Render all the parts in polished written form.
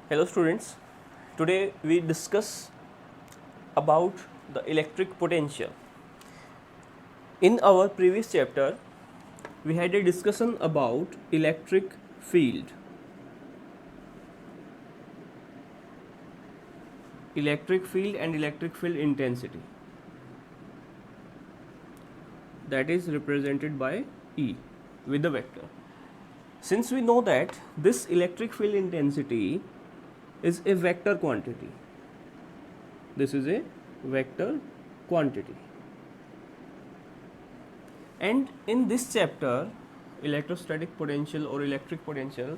Hello students, today we discuss about the electric potential. In our previous chapter, we had a discussion about electric field. Electric field and electric field intensity, that is represented by E with the vector. Since we know that this electric field intensity is a vector quantity, this is a vector quantity. And in this chapter, electrostatic potential or electric potential,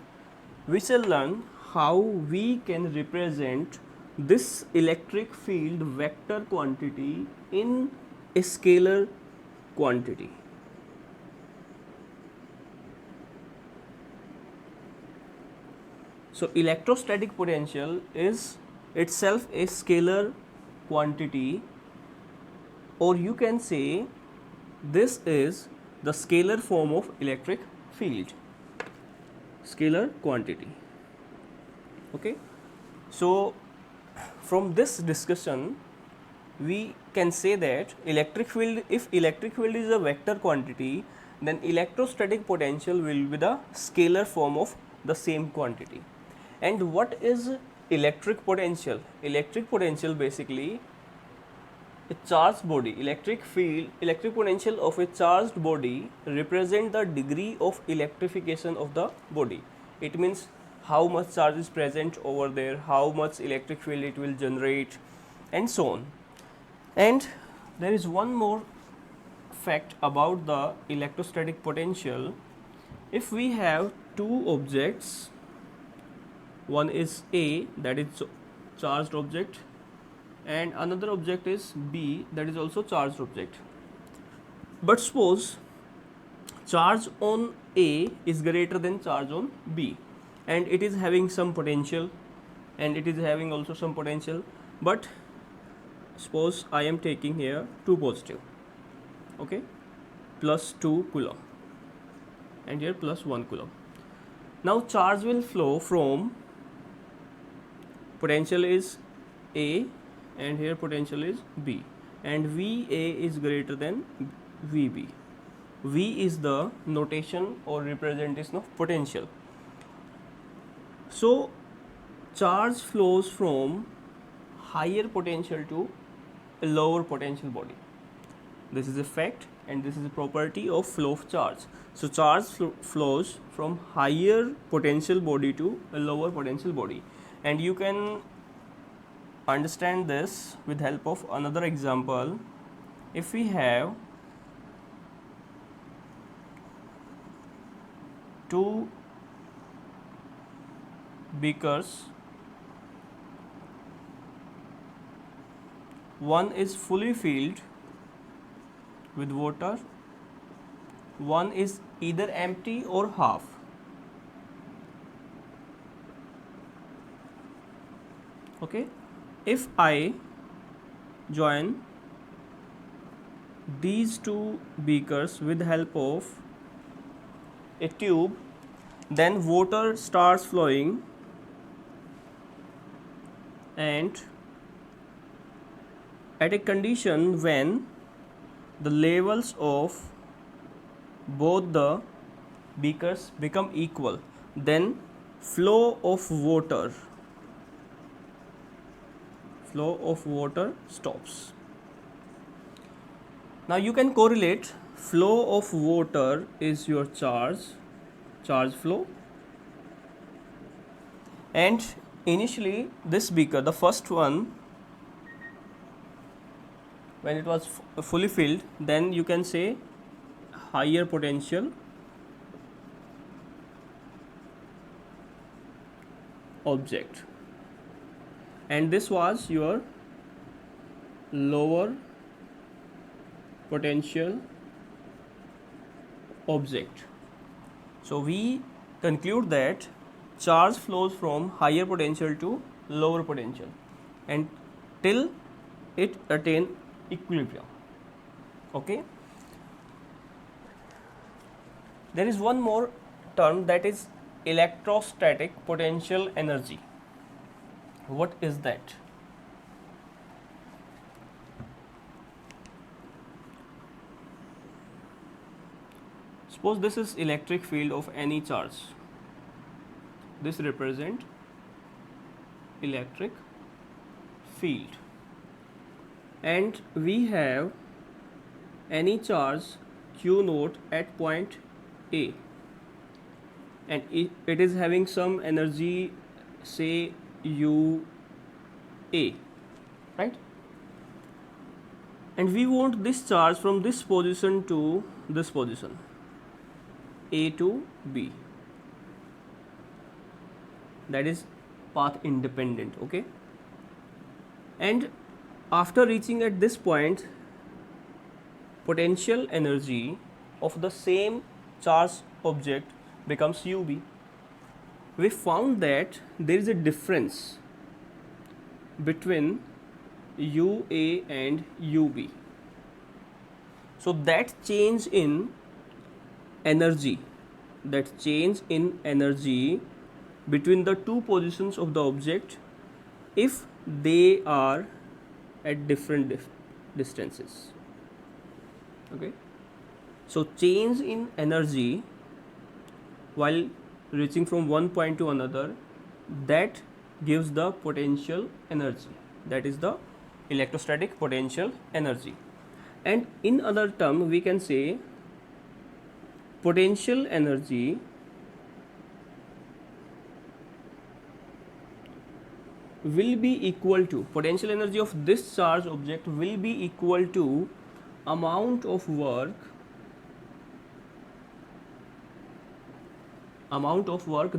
we shall learn how we can represent this electric field vector quantity in a scalar quantity. So electrostatic potential is itself a scalar quantity, or you can say this is the scalar form of electric field, scalar quantity. Okay, so from this discussion we can say that electric field, if electric field is a vector quantity, then electrostatic potential will be the scalar form of the same quantity. And what is electric potential? Electric potential basically a charged body, electric field, electric potential of a charged body represent the degree of electrification of the body. It means how much charge is present over there, how much electric field it will generate, and so on. And there is one more fact about the electrostatic potential. If we have two objects, one is A, that is charged object, and another object is B, that is also charged object. But suppose charge on A is greater than charge on B, and it is having some potential, and it is having also some potential, but suppose I am taking here 2 positive, okay, plus 2 coulomb, and here plus 1 coulomb. Now charge will flow from, potential is A and here potential is B, and VA is greater than VB. V is the notation or representation of potential. So charge flows from higher potential to a lower potential body. This is a fact and this is a property of flow of charge. So charge flows from higher potential body to a lower potential body, and you can understand this with help of another example. If we have two beakers, one is fully filled with water, one is either empty or half. Okay, if I join these two beakers with help of a tube, then water starts flowing, and at a condition when the levels of both the beakers become equal, then flow of water stops. Now you can correlate flow of water is your charge flow, and initially this beaker, the first one, when it was fully filled, then you can say higher potential object, and this was your lower potential object. So we conclude that charge flows from higher potential to lower potential and till it attain equilibrium. Okay, there is one more term, that is electrostatic potential energy. What is that? Suppose this is electric field of any charge. This represent electric field, and we have any charge q naught at point A, and it is having some energy, say u a, right? And we want this charge from this position to this position, A to B. That is path independent, okay? And after reaching at this point, potential energy of the same charged object becomes UB. We found that there is a difference between UA and UB. So that change in energy, between the two positions of the object, if they are at different distances, okay? So change in energy while reaching from one point to another, that gives the potential energy, that is the electrostatic potential energy. And in other term we can say potential energy will be equal to, potential energy of this charged object will be equal to amount of work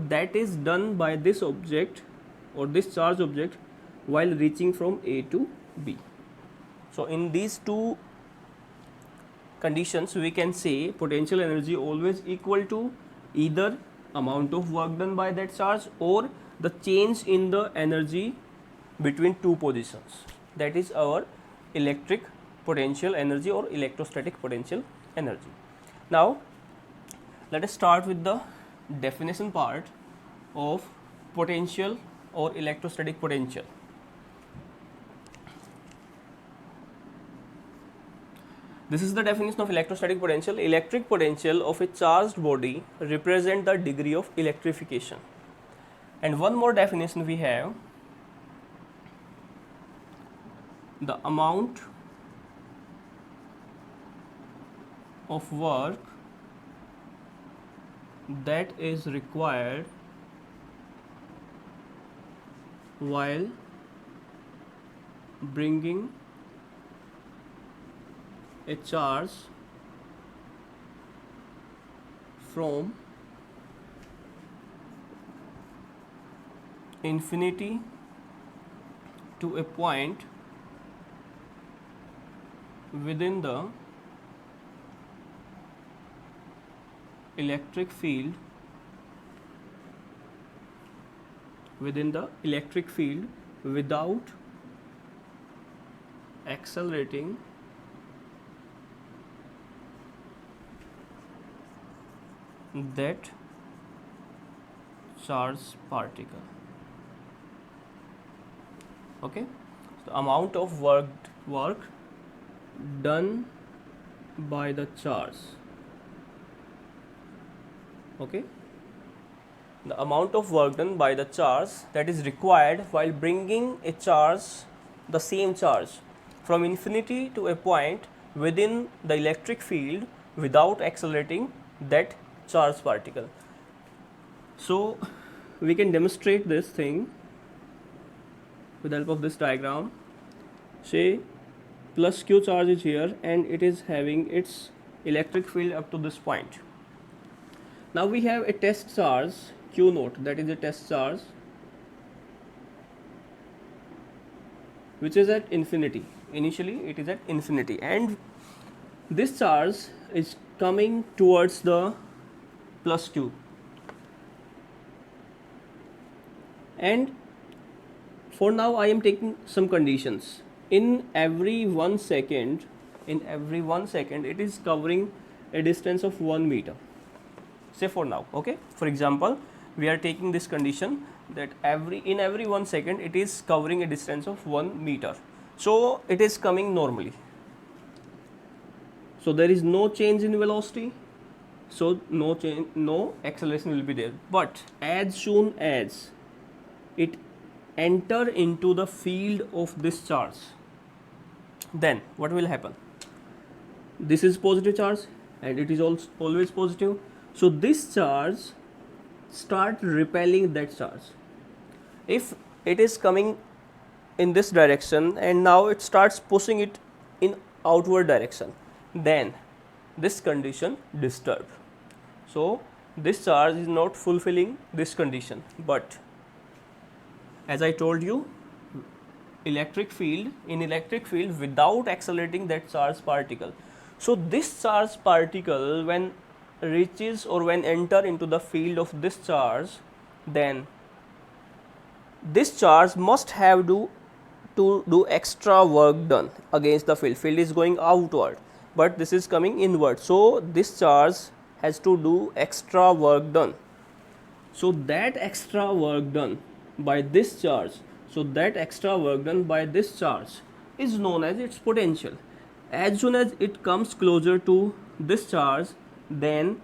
that is done by this object or this charged object while reaching from A to B. So in these two conditions we can say potential energy always equal to either amount of work done by that charge or the change in the energy between two positions. That is our electric potential energy or electrostatic potential energy. Now let us start with the definition part of potential or electrostatic potential. This is the definition of electrostatic potential. Electric potential of a charged body represent the degree of electrification. And one more definition we have, the amount of work that is required while bringing a charge from infinity to a point within the electric field without accelerating that charged particle. Okay, so the amount of work done by the charge, okay, the amount of work done by the charge that is required while bringing a charge, the same charge, from infinity to a point within the electric field without accelerating that charged particle. So we can demonstrate this thing with the help of this diagram. Say plus q charge is here and it is having its electric field up to this point. Now we have a test charge q naught, that is a test charge which is at infinity. Initially it is at infinity, and this charge is coming towards the plus q, and for now I am taking some conditions. In every 1 second it is covering a distance of 1 meter, say for now, okay. For example, we are taking this condition that in every 1 second it is covering a distance of 1 meter. So it is coming normally. So there is no change in velocity. So no change, no acceleration will be there. But as soon as it enter into the field of this charge, then what will happen? This is positive charge and it is also always positive. So this charge start repelling that charge. If it is coming in this direction and now it starts pushing it in outward direction, then this condition disturbed. So this charge is not fulfilling this condition. But as I told you, in electric field without accelerating that charged particle. So this charged particle when reaches or when enter into the field of this charge, then this charge must have to do extra work done against the field. Field is going outward, but this is coming inward. So this charge has to do extra work done. So that extra work done by this charge, is known as its potential. As soon as it comes closer to this charge, then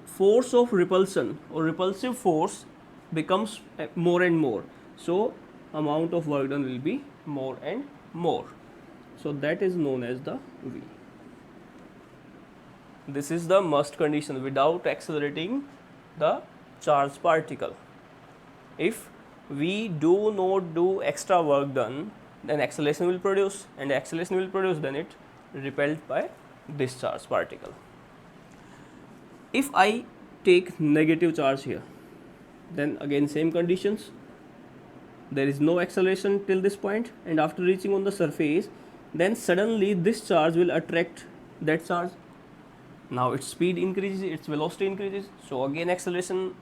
force of repulsion or repulsive force becomes more and more. So amount of work done will be more and more. So that is known as the V. This is the must condition without accelerating the charged particle. If we do not do extra work done, then acceleration will produce, and acceleration will produce, then it repelled by this charged particle. If I take negative charge here, then again same conditions. There is no acceleration till this point, and after reaching on the surface, then suddenly this charge will attract that charge. Now its speed increases, its velocity increases, so again acceleration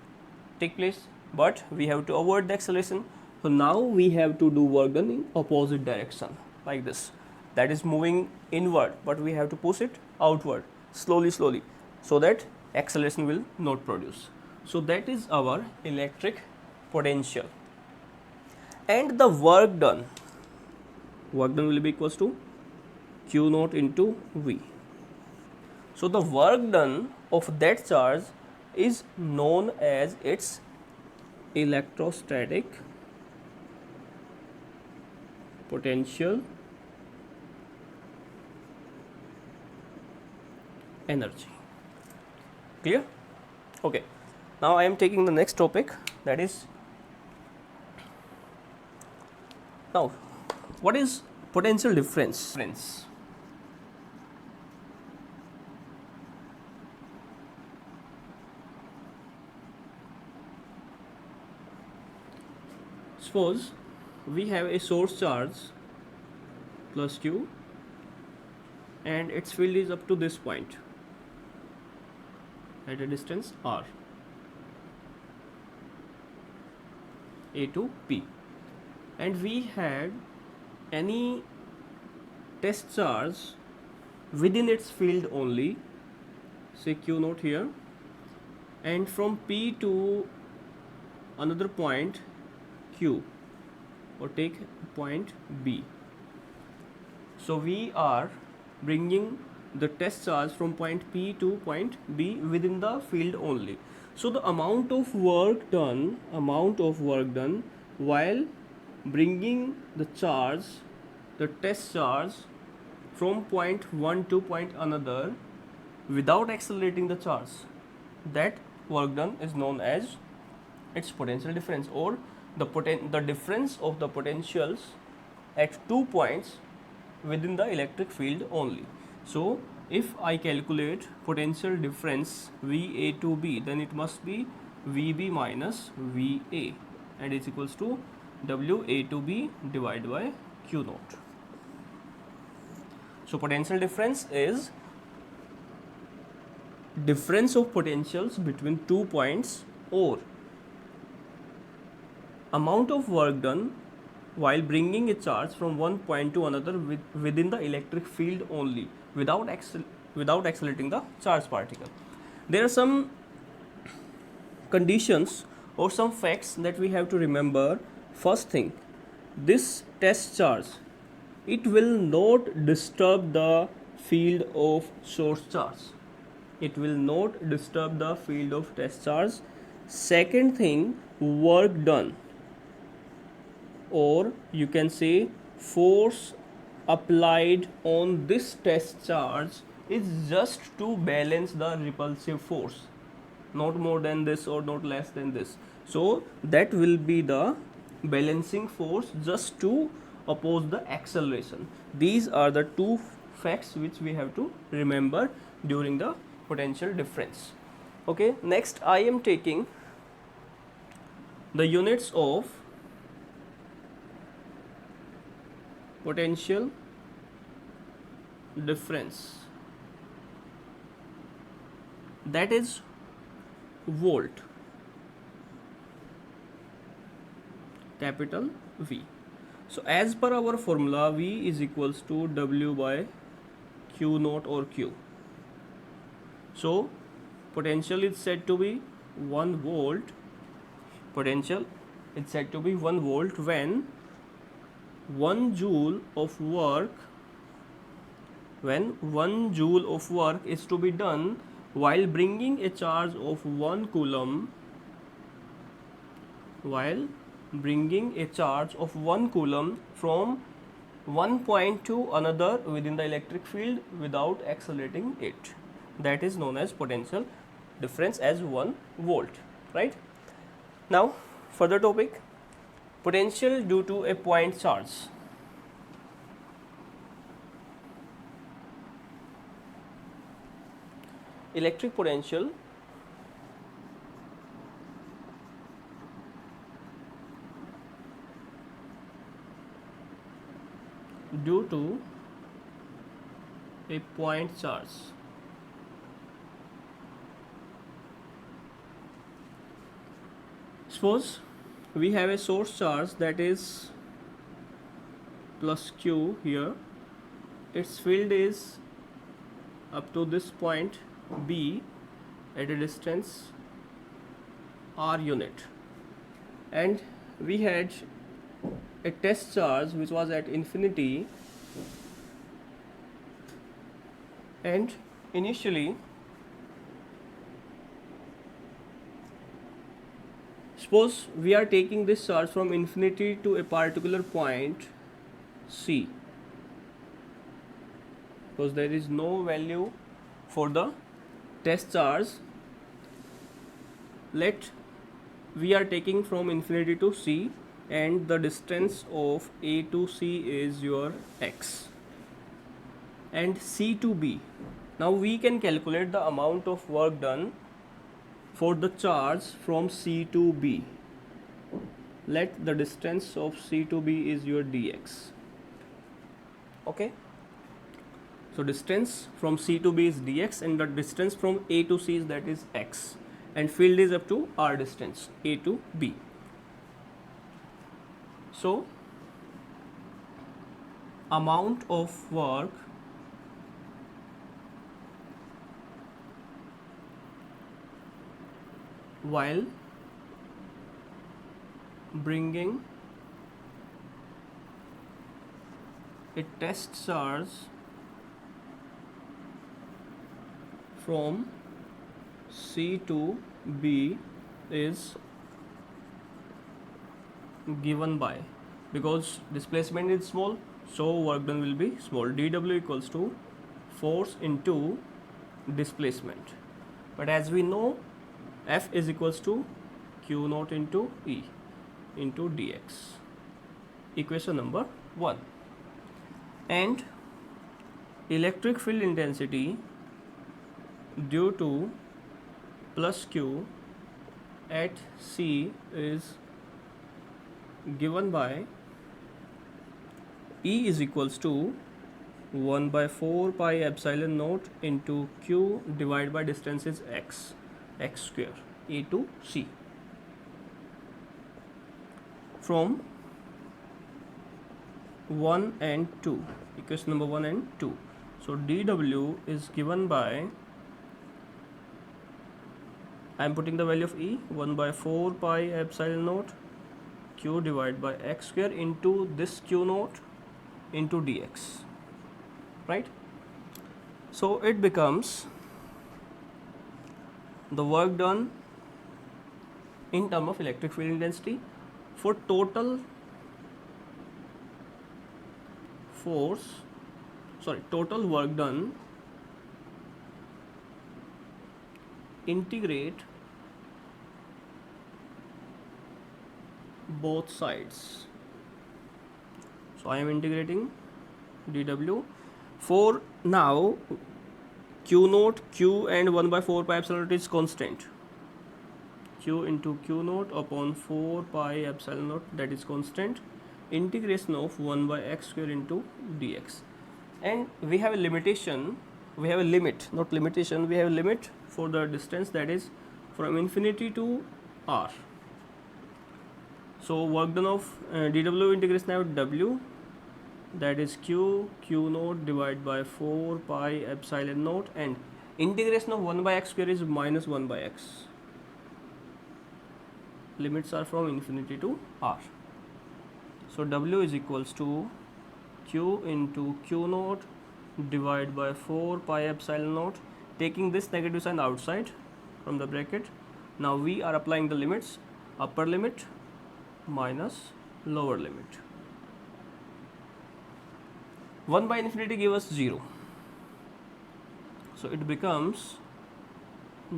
take place, but we have to avoid the acceleration. So now we have to do work done in opposite direction, like this. That is moving inward, but we have to push it outward slowly, so that acceleration will not produce. So that is our electric potential. And the work done will be equals to Q naught into V. So the work done of that charge is known as its electrostatic potential energy. Clear? Okay. Now I am taking the next topic, that is, now what is potential difference? Suppose we have a source charge plus Q and its field is up to this point at a distance r, A to P, and we had any test charge within its field only, say Q naught here, and from P to another point Q, or take point B. So we are bringing the test charge from point P to point B within the field only. So the amount of work done while bringing the charge, the test charge, from point 1 to point another without accelerating the charge, that work done is known as its potential difference, or the difference of the potentials at 2 points within the electric field only. So if I calculate potential difference VA to B, then it must be VB minus VA, and is equals to WA to B divided by Q naught. So potential difference is difference of potentials between 2 points, or amount of work done while bringing a charge from one point to another within the electric field only, without accelerating the charged particle. There are some conditions or some facts that we have to remember. First thing, this test charge, it will not disturb the field of source charge. It will not disturb the field of test charge. Second thing, work done, or you can say force applied on this test charge is just to balance the repulsive force, not more than this or not less than this. So that will be the balancing force just to oppose the acceleration. These are the two facts which we have to remember during the potential difference. Okay, next I am taking the units of potential difference, that is volt, capital V. So as per our formula, V is equals to W by Q naught or Q. So potential is said to be 1 volt. Potential is said to be 1 volt when 1 joule of work, when 1 joule of work is to be done while bringing a charge of 1 coulomb, while bringing a charge of 1 coulomb from one point to another within the electric field without accelerating it. That is known as potential difference as 1 volt, right? Now further topic, potential due to a point charge. Electric potential due to a point charge. Suppose we have a source charge that is plus Q here. Its field is up to this point B at a distance R unit, and we had a test charge which was at infinity, and initially suppose we are taking this charge from infinity to a particular point C, because there is no value for the test charge. Let we are taking from infinity to C, and the distance of A to C is your x, and C to B. Now we can calculate the amount of work done for the charge from C to B. Let the distance of C to B is your dx. Okay, so distance from C to B is dx, and the distance from A to C is, that is x, and field is up to r distance A to B. So amount of work while bringing a test charge from C to B is given by, because displacement is small, so work done will be small. dW equals to force into displacement, but as we know, F is equals to Q naught into E into dx, equation number 1. And electric field intensity due to plus Q at C is given by E is equals to 1 by 4 pi epsilon naught into Q divided by distance is x square A to C, from 1 and 2, equation number 1 and 2. So dW is given by I am putting the value of E 1 by 4 pi epsilon naught q divided by x square into this q naught into dx, right? So it becomes the work done in terms of electric field intensity for total total work done, integrate both sides. So I am integrating dw for now q naught, q and 1 by 4 pi epsilon naught is constant, q into q naught upon 4 pi epsilon naught, that is constant, integration of 1 by x square into dx. And we have a limitation, we have a limit, not limitation, we have a limit for the distance, that is from infinity to r. So work done of dw integration of w, that is q naught divided by 4 pi epsilon naught, and integration of 1 by x square is minus 1 by x. Limits are from infinity to r. So w is equals to q into q naught divided by 4 pi epsilon naught, taking this negative sign outside from the bracket. Now we are applying the limits, upper limit minus lower limit. 1 by infinity gives us 0. So it becomes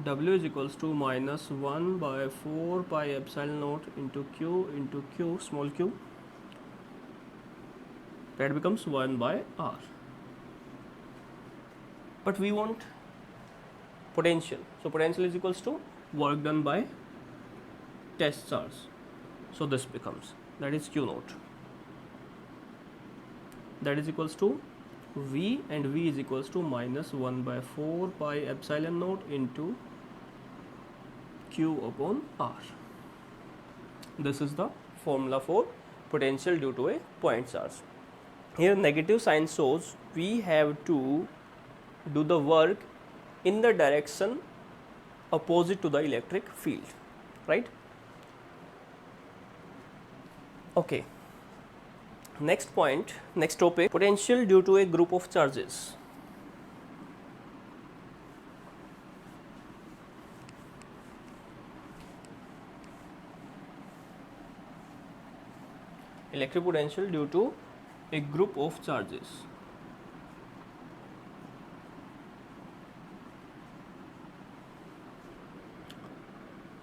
w is equals to minus 1 by 4 pi epsilon naught into q small q, that becomes 1 by r. But we want potential, so potential is equals to work done by test charge. So this becomes, that is q naught, that is equals to v, and v is equals to minus 1 by 4 pi epsilon naught into q upon r. This is the formula for potential due to a point charge. Here negative sign shows we have to do the work in the direction opposite to the electric field, right? Okay. Next point, next topic, potential due to a group of charges. Electric potential due to a group of charges.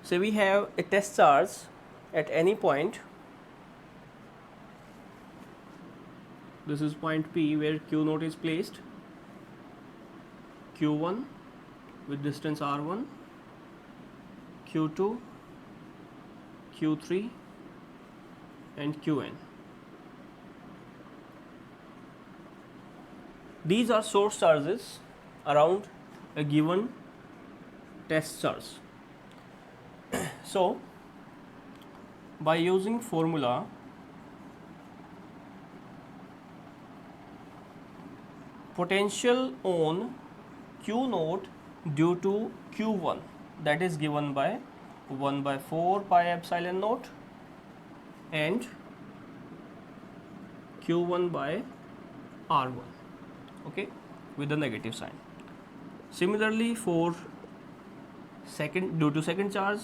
So we have a test charge at any point. This is point P where q naught is placed, q1 with distance r1, q2, q3 and qn. These are source charges around a given test charge. So by using formula, potential on q naught due to q1, that is given by 1 by 4 pi epsilon naught and q1 by r1, okay, with the negative sign. Similarly for second, due to second charge,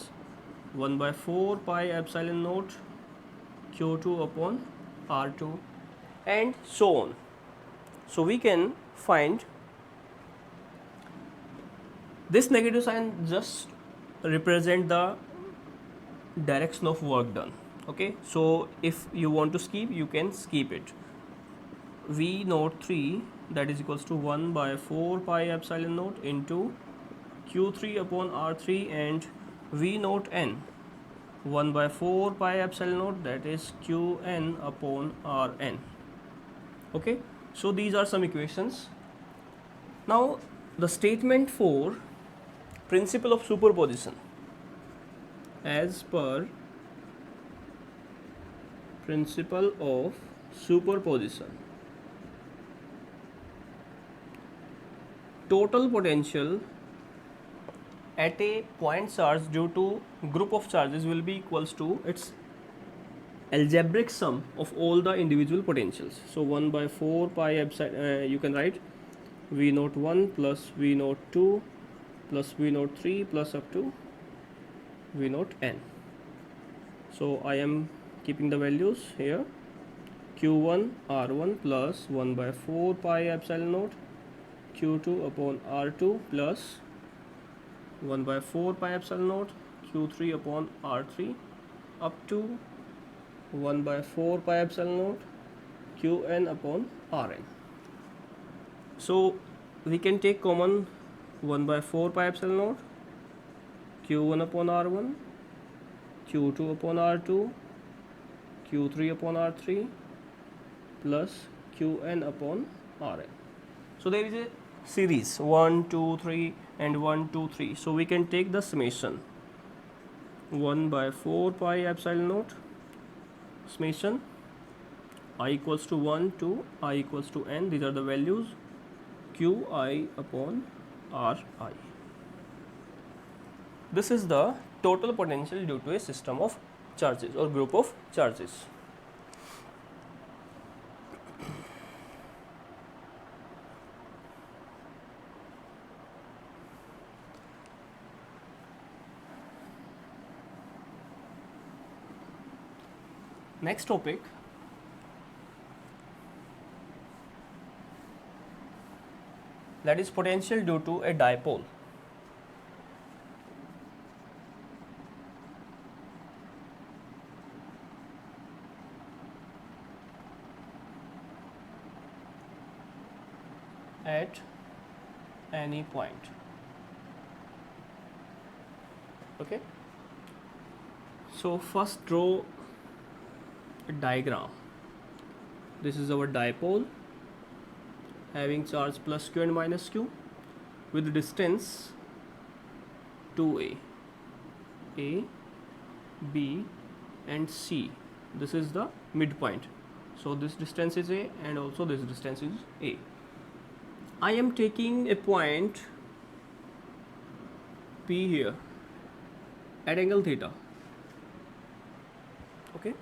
1 by 4 pi epsilon naught q2 upon r2 and so on. So we can find this negative sign just represent the direction of work done, okay. So if you want to skip, you can skip it. V naught 3, that is equals to 1 by 4 pi epsilon naught into q3 upon r3 and v naught n, 1 by 4 pi epsilon naught, that is qn upon rn, okay. So these are some equations. Now the statement for principle of superposition, as per principle of superposition, total potential at a point charge due to group of charges will be equals to its algebraic sum of all the individual potentials. So 1 by 4 pi epsilon, you can write V naught 1 plus V naught 2 plus V naught 3 plus up to V naught n. So I am keeping the values here. Q1 R1 plus 1 by 4 pi epsilon naught Q2 upon R2 plus 1 by 4 pi epsilon naught Q3 upon R3 up to 1 by 4 pi epsilon naught Qn upon Rn. So we can take common 1 by 4 pi epsilon naught Q1 upon R1, Q2 upon R2, Q3 upon R3 plus Qn upon Rn. So there is a series 1, 2, 3 and 1, 2, 3. So we can take the summation 1 by 4 pi epsilon naught summation I equals to 1 to I equals to n. These are the values Qi upon Ri. This is the total potential due to a system of charges or group of charges. Next topic, that is potential due to a dipole. At any point. Okay. So first draw a diagram. This is our dipole having charge plus q and minus q with distance 2a, a, b and c. This is the midpoint. So this distance is a and also this distance is a. I am taking a point P here at angle theta. Okay.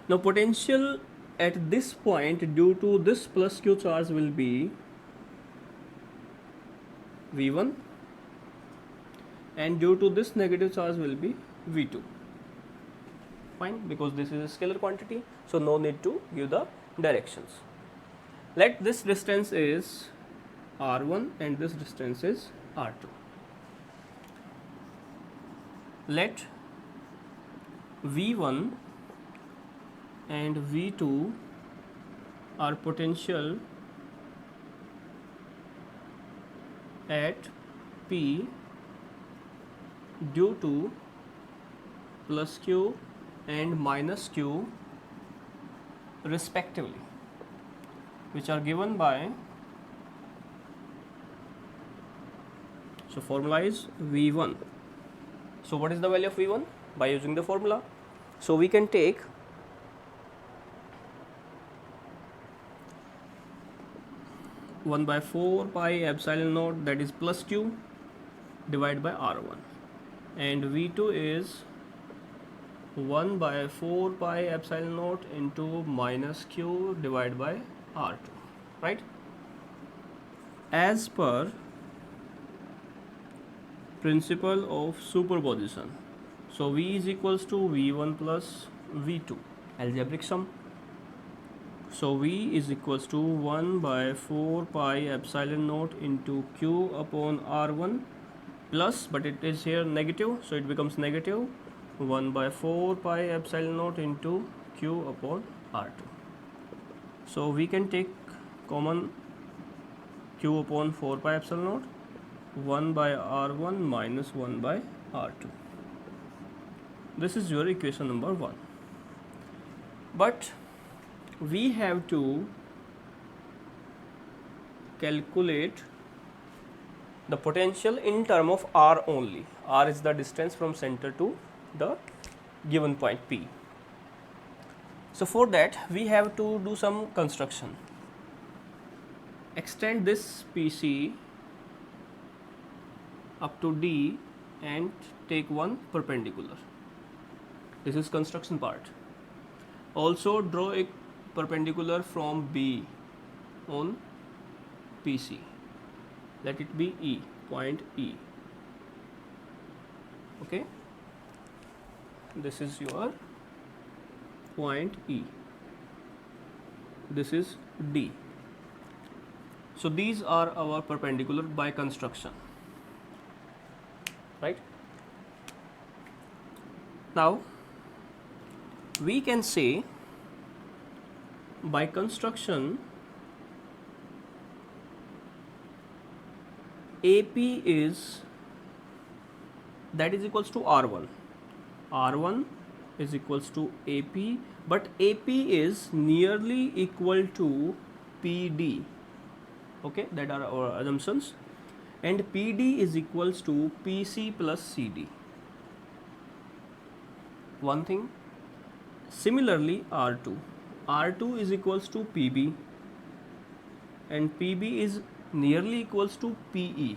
Now potential at this point due to this plus q charge will be V1 and due to this negative charge will be V2. Fine, because this is a scalar quantity, so no need to give the directions. Let this distance is R1 and this distance is R2. Let V1 and V2 are potential at P due to plus Q and minus Q respectively, which are given by, so formula is V1. So what is the value of V1? By using the formula, so we can take one by 4 pi epsilon naught, that is plus Q, divided by R1, and V2 is 1 by 4 pi epsilon naught into minus Q divided by R2, right? As per principle of superposition, so V is equals to V1 plus V2, algebraic sum. So V is equals to 1 by 4 pi epsilon naught into Q upon R1 plus, but it is here negative, so it becomes negative 1 by 4 pi epsilon naught into Q upon R2. So we can take common Q upon 4 pi epsilon naught, 1 by R1 minus 1 by R2. This is your equation number 1. But we have to calculate the potential in term of R only. R is the distance from center to the given point P. So for that we have to do some construction. Extend this PC up to D and take one perpendicular. This is construction part. Also draw a perpendicular from B on PC. Let it be E, point E. Okay, this is your point E. This is D. So these are our perpendicular by construction, right? Now we can say by construction AP is, that is equals to R1. R1 is equals to AP, but AP is nearly equal to PD. Okay, that are our assumptions. And PD is equals to PC plus CD. One thing. Similarly, R2. R2 is equals to PB, and PB is nearly equals to PE.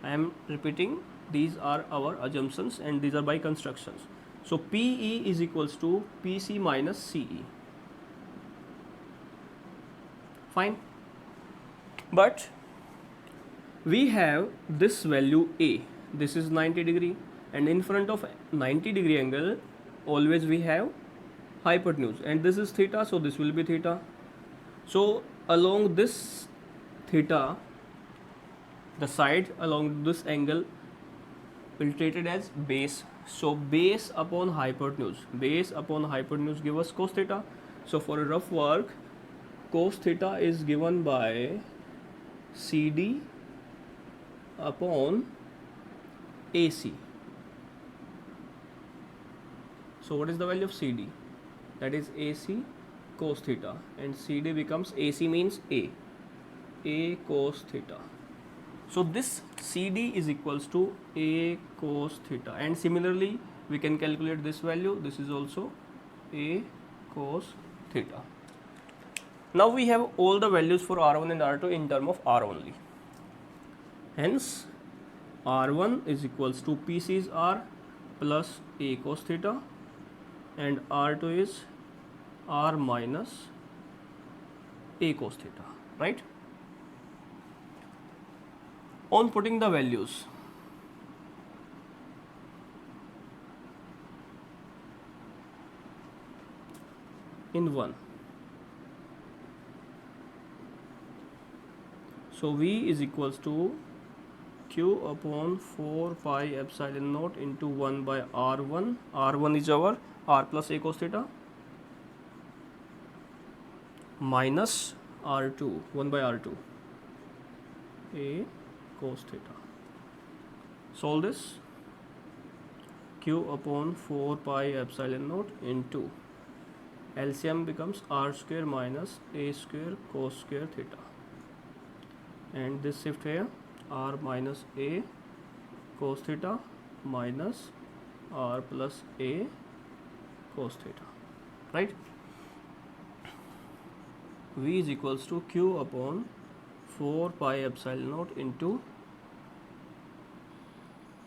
I am repeating, these are our assumptions and these are by constructions. So PE is equals to PC minus CE. Fine. But we have this value A. This is 90 degree, and in front of 90 degree angle always we have hypotenuse, and this is theta, so this will be theta. So along this theta, the side along this angle will be treated as base. So base upon hypotenuse give us cos theta. So for a rough work, cos theta is given by CD upon AC. So what is the value of CD? That is AC cos theta, and CD becomes, AC means A cos theta. So this CD is equals to A cos theta, and similarly we can calculate this value. This is also A cos theta. Now we have all the values for R1 and R2 in term of R only. Hence R1 is equals to PC is R plus A cos theta, and R2 is R minus A cos theta, right? On putting the values, in 1, so V is equals to Q upon 4 pi epsilon naught into 1 by R1. R1 is our R plus A cos theta, minus R2, 1 by R2, A cos theta. Solve this. Q upon 4 pi epsilon naught into LCM becomes R square minus A square cos square theta, and this shift here, R minus A cos theta minus R plus A cos theta, right? V is equals to Q upon 4 pi epsilon naught into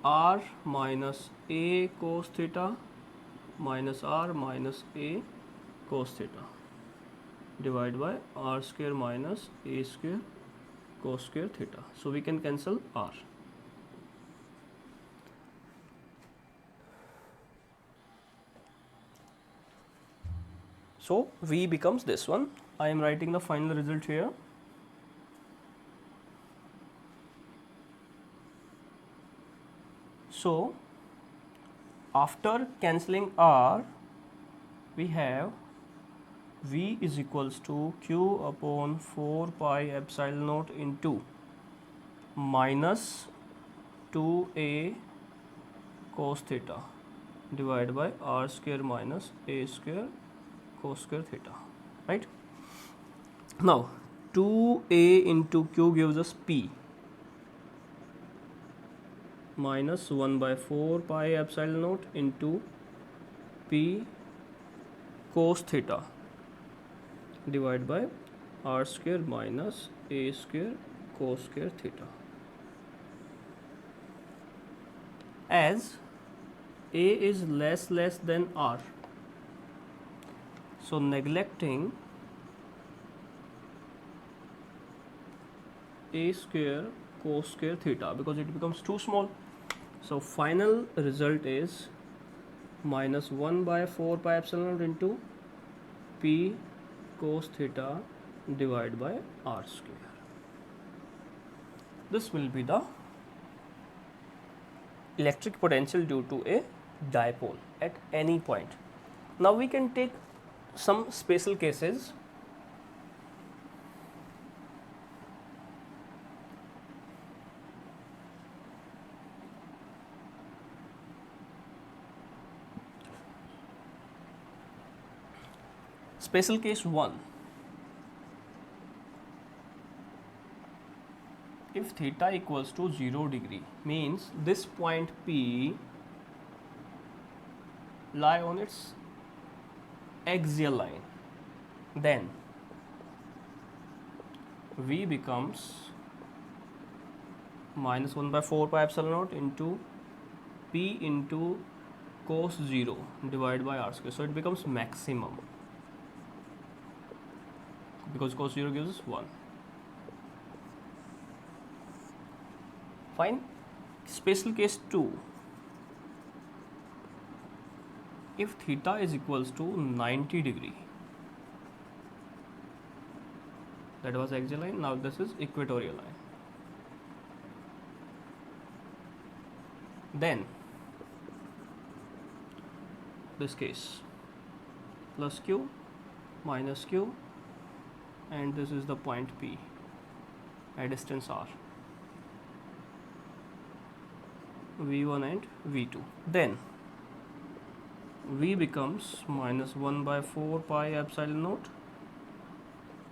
R minus A cos theta minus R minus A cos theta divided by R square minus A square cos square theta. So we can cancel R. So V becomes this one. I am writing the final result here. So after cancelling R, we have V is equals to Q upon 4 pi epsilon naught into minus 2A cos theta divided by R square minus A square cos square theta, right? Now 2A into Q gives us P minus 1 by 4 pi epsilon naught into P cos theta divided by R square minus A square cos square theta. as A is less than R. So neglecting A square cos square theta because it becomes too small. So final result is minus 1 by 4 pi epsilon naught into P cos theta divided by R square. This will be the electric potential due to a dipole at any point. Now we can take some special cases. Special case 1. If theta equals to 0 degree, means this point P lie on its axial line, then V becomes minus 1 by 4 pi epsilon naught into P into cos 0 divided by R square. So it becomes maximum because cos 0 gives us 1. Fine. Special case 2. If theta is equals to 90 degree, that was axial line, now this is equatorial line. Then this case plus q minus q, and this is the point P at distance r, V1 and V2. Then V becomes minus 1 by 4 pi epsilon naught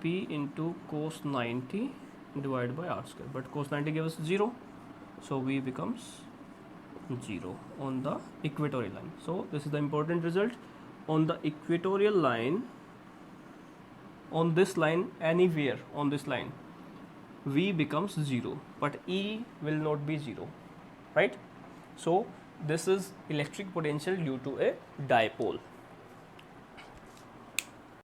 P into cos 90 divided by R square, but cos 90 gives us 0, so V becomes 0 on the equatorial line. So this is the important result. On the equatorial line, on this line, anywhere on this line, V becomes 0, but E will not be 0, right? So this is electric potential due to a dipole.